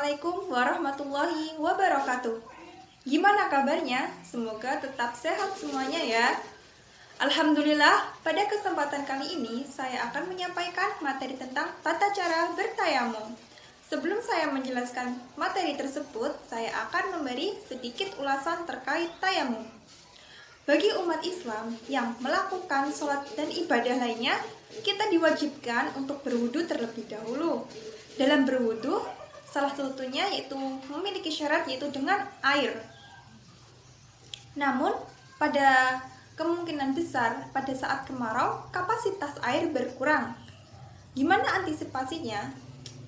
Assalamualaikum warahmatullahi wabarakatuh. Gimana kabarnya? Semoga tetap sehat semuanya ya. Alhamdulillah, pada kesempatan kali ini saya akan menyampaikan materi tentang tata cara bertayamum. Sebelum saya menjelaskan materi tersebut, saya akan memberi sedikit ulasan terkait tayamum. Bagi umat Islam yang melakukan sholat dan ibadah lainnya, kita diwajibkan untuk berwudu terlebih dahulu. Dalam berwudu, salah satunya yaitu memiliki syarat yaitu dengan air. Namun, pada kemungkinan besar pada saat kemarau, kapasitas air berkurang. Gimana antisipasinya?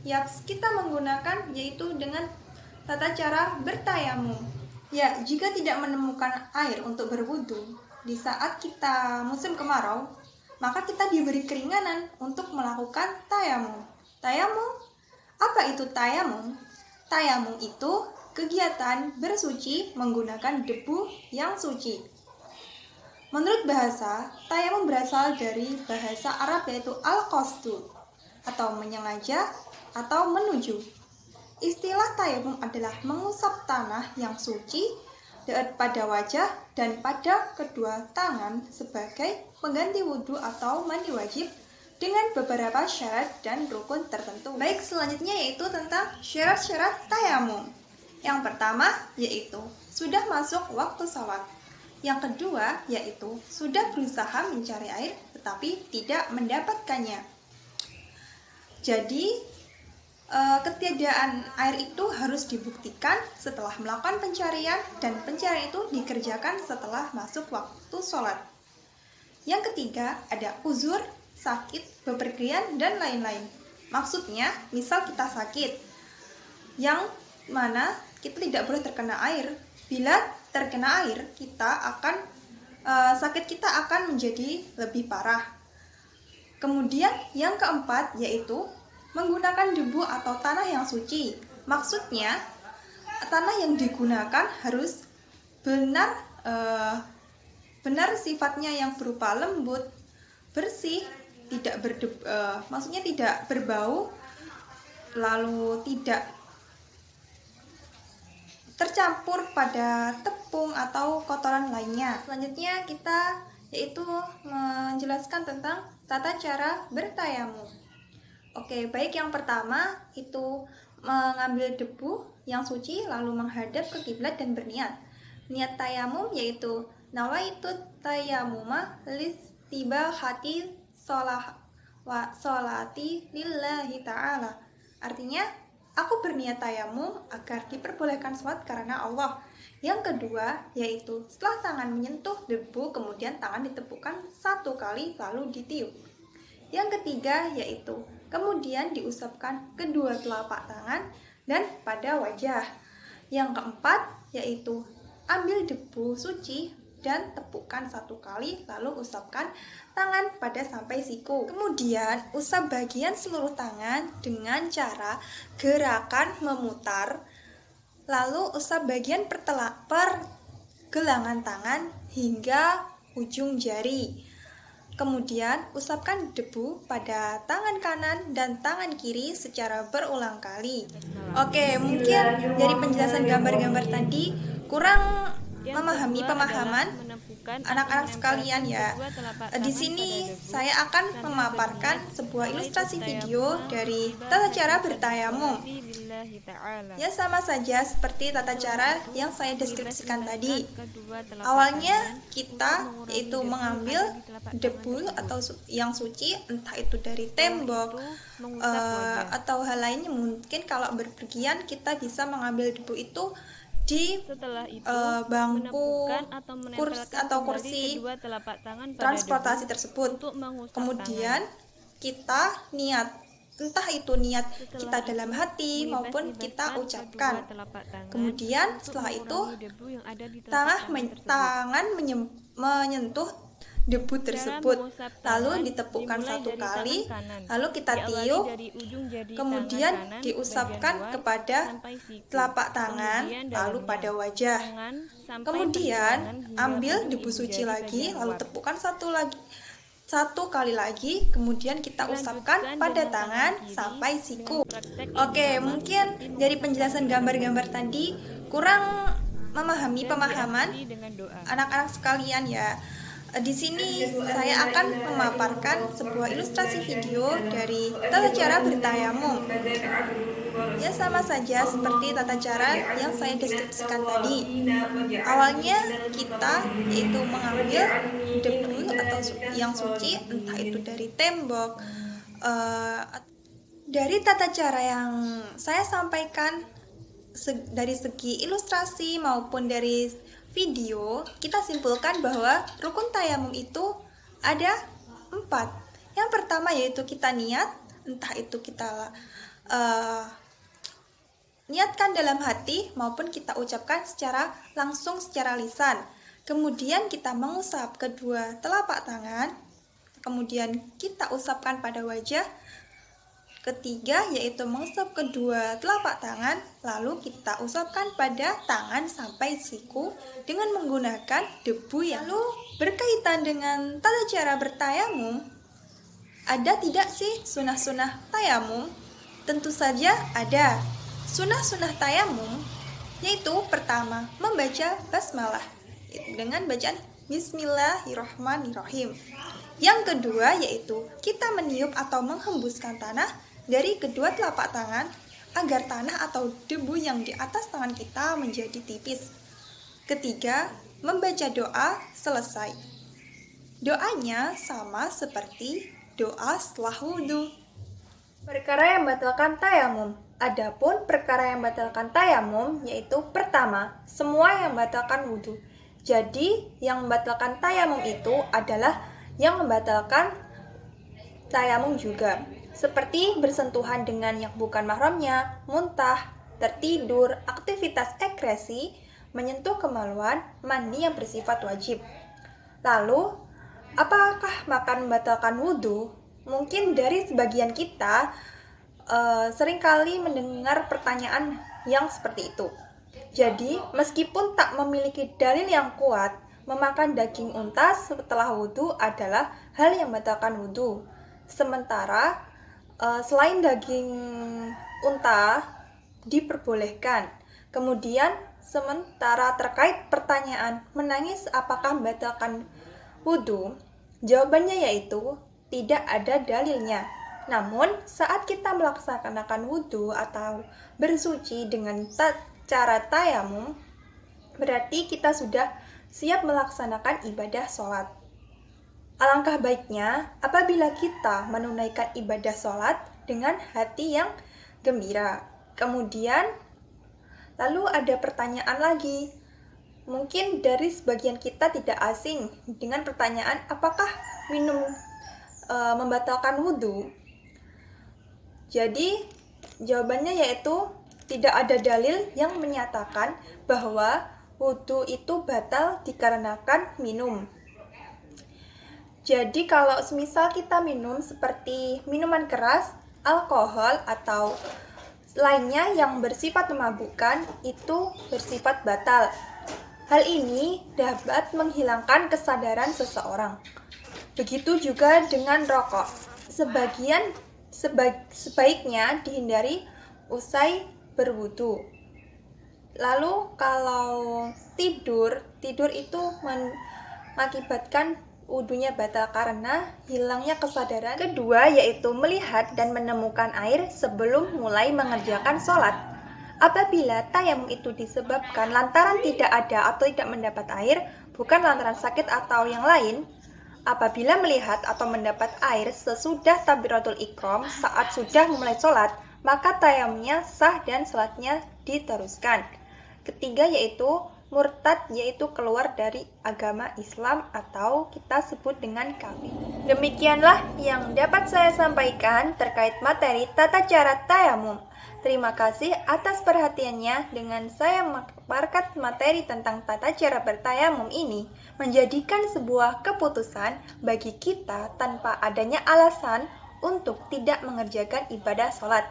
Ya, kita menggunakan yaitu dengan tata cara bertayamum. Ya, jika tidak menemukan air untuk berwudu di saat kita musim kemarau, maka kita diberi keringanan untuk melakukan tayamum. Tayamum, apa itu tayamum? Tayamum itu kegiatan bersuci menggunakan debu yang suci. Menurut bahasa, tayamum berasal dari bahasa Arab yaitu al-qasdu atau menyengaja atau menuju. Istilah tayamum adalah mengusap tanah yang suci pada wajah dan pada kedua tangan sebagai pengganti wudhu atau mandi wajib dengan beberapa syarat dan rukun tertentu. Baik, selanjutnya yaitu tentang syarat-syarat tayamum. Yang pertama yaitu sudah masuk waktu sholat. Yang kedua yaitu sudah berusaha mencari air tetapi tidak mendapatkannya. Jadi ketiadaan air itu harus dibuktikan setelah melakukan pencarian dan pencarian itu dikerjakan setelah masuk waktu sholat. Yang ketiga ada uzur, sakit, bepergian, dan lain-lain. Maksudnya, misal kita sakit, yang mana kita tidak boleh terkena air. Bila terkena air, sakit kita akan menjadi lebih parah. Kemudian, yang keempat yaitu menggunakan debu atau tanah yang suci. Maksudnya, tanah yang digunakan harus benar sifatnya yang berupa lembut, bersih, maksudnya tidak berbau, lalu tidak tercampur pada tepung atau kotoran lainnya. Selanjutnya kita yaitu menjelaskan tentang tata cara bertayamum. Oke, baik, yang pertama itu mengambil debu yang suci lalu menghadap ke kiblat dan berniat. Niat tayamum yaitu nawaitu tayamuma listibahati sholati lillahi ta'ala. Artinya, aku berniat tayamum agar diperbolehkan sholat karena Allah. Yang kedua yaitu setelah tangan menyentuh debu kemudian tangan ditepukkan 1 kali lalu ditiup. Yang ketiga yaitu kemudian diusapkan kedua telapak tangan dan pada wajah. Yang keempat yaitu ambil debu suci dan tepukkan 1 kali lalu usapkan tangan pada sampai siku. Kemudian usap bagian seluruh tangan dengan cara gerakan memutar, lalu usap bagian pergelangan tangan hingga ujung jari. Kemudian usapkan debu pada tangan kanan dan tangan kiri secara berulang kali. Oke, mungkin dari penjelasan gambar-gambar tadi kurang memahami pemahaman anak-anak sekalian ya. Di sini saya akan memaparkan sebuah ilustrasi video dari tata cara bertayamum. Ya, sama saja seperti tata cara yang saya deskripsikan tadi. Awalnya kita yaitu mengambil debu atau yang suci, entah itu dari tembok atau hal lainnya. Mungkin kalau berpergian kita bisa mengambil debu itu di bangku kursi transportasi tersebut. Kemudian kita niat, entah itu niat kita dalam hati maupun kita ucapkan. Kemudian setelah itu tangan menyentuh debu tersebut, lalu ditepukkan 1 kali, lalu kita tiup, kemudian diusapkan kepada telapak tangan, lalu pada wajah. Kemudian ambil debu suci lagi, lalu tepukkan 1 satu kali lagi, kemudian kita usapkan pada tangan sampai siku. Oke, mungkin dari penjelasan gambar-gambar tadi kurang memahami pemahaman anak-anak sekalian ya. Di sini saya akan memaparkan sebuah ilustrasi video dari tata cara bertayamum. Ya, sama saja seperti tata cara yang saya deskripsikan tadi. Awalnya kita yaitu mengambil debu atau yang suci, entah itu dari tembok. Dari tata cara yang saya sampaikan dari segi ilustrasi maupun dari video, kita simpulkan bahwa rukun tayamum itu ada 4. Yang pertama yaitu kita niat, entah itu kita niatkan dalam hati maupun kita ucapkan langsung secara lisan. Kemudian kita mengusap kedua telapak tangan, kemudian kita usapkan pada wajah. Ketiga yaitu mengusap kedua telapak tangan, lalu kita usapkan pada tangan sampai siku dengan menggunakan debu yang lalu berkaitan dengan tata cara bertayamum. Ada tidak sih sunah-sunah tayamum? Tentu saja ada. Sunah-sunah tayamum yaitu pertama membaca basmalah dengan bacaan Bismillahirrahmanirrahim. Yang kedua yaitu kita meniup atau menghembuskan tanah dari kedua telapak tangan agar tanah atau debu yang di atas tangan kita menjadi tipis. Ketiga, membaca doa selesai. Doanya sama seperti doa setelah wudhu. Perkara yang membatalkan tayamum. Adapun perkara yang membatalkan tayamum yaitu pertama, semua yang membatalkan wudhu. Jadi, yang membatalkan tayamum itu adalah yang membatalkan tayamum juga. Seperti bersentuhan dengan yang bukan mahramnya, muntah, tertidur, aktivitas ekskresi, menyentuh kemaluan, mandi yang bersifat wajib. Lalu, apakah makan membatalkan wudhu? Mungkin dari sebagian kita seringkali mendengar pertanyaan yang seperti itu. Jadi, meskipun tak memiliki dalil yang kuat, memakan daging unta setelah wudhu adalah hal yang membatalkan wudhu. Sementara, selain daging unta diperbolehkan. Kemudian, sementara terkait pertanyaan menangis apakah membatalkan wudhu, jawabannya yaitu tidak ada dalilnya. Namun, saat kita melaksanakan wudhu atau bersuci dengan cara tayamum, berarti kita sudah siap melaksanakan ibadah sholat. Alangkah baiknya apabila kita menunaikan ibadah sholat dengan hati yang gembira. Kemudian, lalu ada pertanyaan lagi. Mungkin dari sebagian kita tidak asing dengan pertanyaan apakah minum membatalkan wudhu. Jadi, jawabannya yaitu tidak ada dalil yang menyatakan bahwa wudhu itu batal dikarenakan minum. Jadi kalau semisal kita minum seperti minuman keras, alkohol, atau lainnya yang bersifat memabukkan, itu bersifat batal. Hal ini dapat menghilangkan kesadaran seseorang. Begitu juga dengan rokok. Sebaiknya dihindari usai berwudu. Lalu kalau tidur itu mengakibatkan wudunya batal karena hilangnya kesadaran. Kedua yaitu melihat dan menemukan air sebelum mulai mengerjakan sholat. Apabila tayamum itu disebabkan lantaran tidak ada atau tidak mendapat air, bukan lantaran sakit atau yang lain, apabila melihat atau mendapat air sesudah takbiratul ihram saat sudah memulai sholat, maka tayamumnya sah dan sholatnya diteruskan. Ketiga yaitu murtad, yaitu keluar dari agama Islam atau kita sebut dengan kafir. Demikianlah yang dapat saya sampaikan terkait materi tata cara tayamum. Terima kasih atas perhatiannya. Dengan saya memaparkan materi tentang tata cara bertayamum ini menjadikan sebuah keputusan bagi kita tanpa adanya alasan untuk tidak mengerjakan ibadah sholat.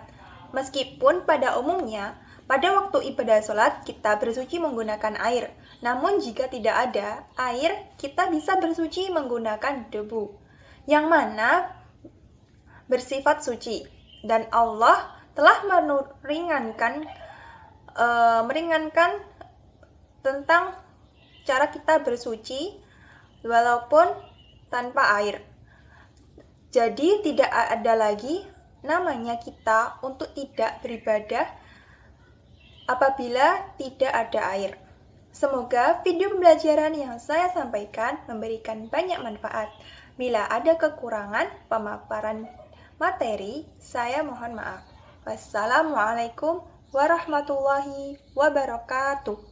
Meskipun pada umumnya pada waktu ibadah sholat, kita bersuci menggunakan air. Namun jika tidak ada air, kita bisa bersuci menggunakan debu. yang mana bersifat suci, dan Allah telah meringankan tentang cara kita bersuci walaupun tanpa air. Jadi tidak ada lagi namanya kita untuk tidak beribadah apabila tidak ada air. Semoga video pembelajaran yang saya sampaikan memberikan banyak manfaat. Bila ada kekurangan pemaparan materi, saya mohon maaf. Wassalamualaikum warahmatullahi wabarakatuh.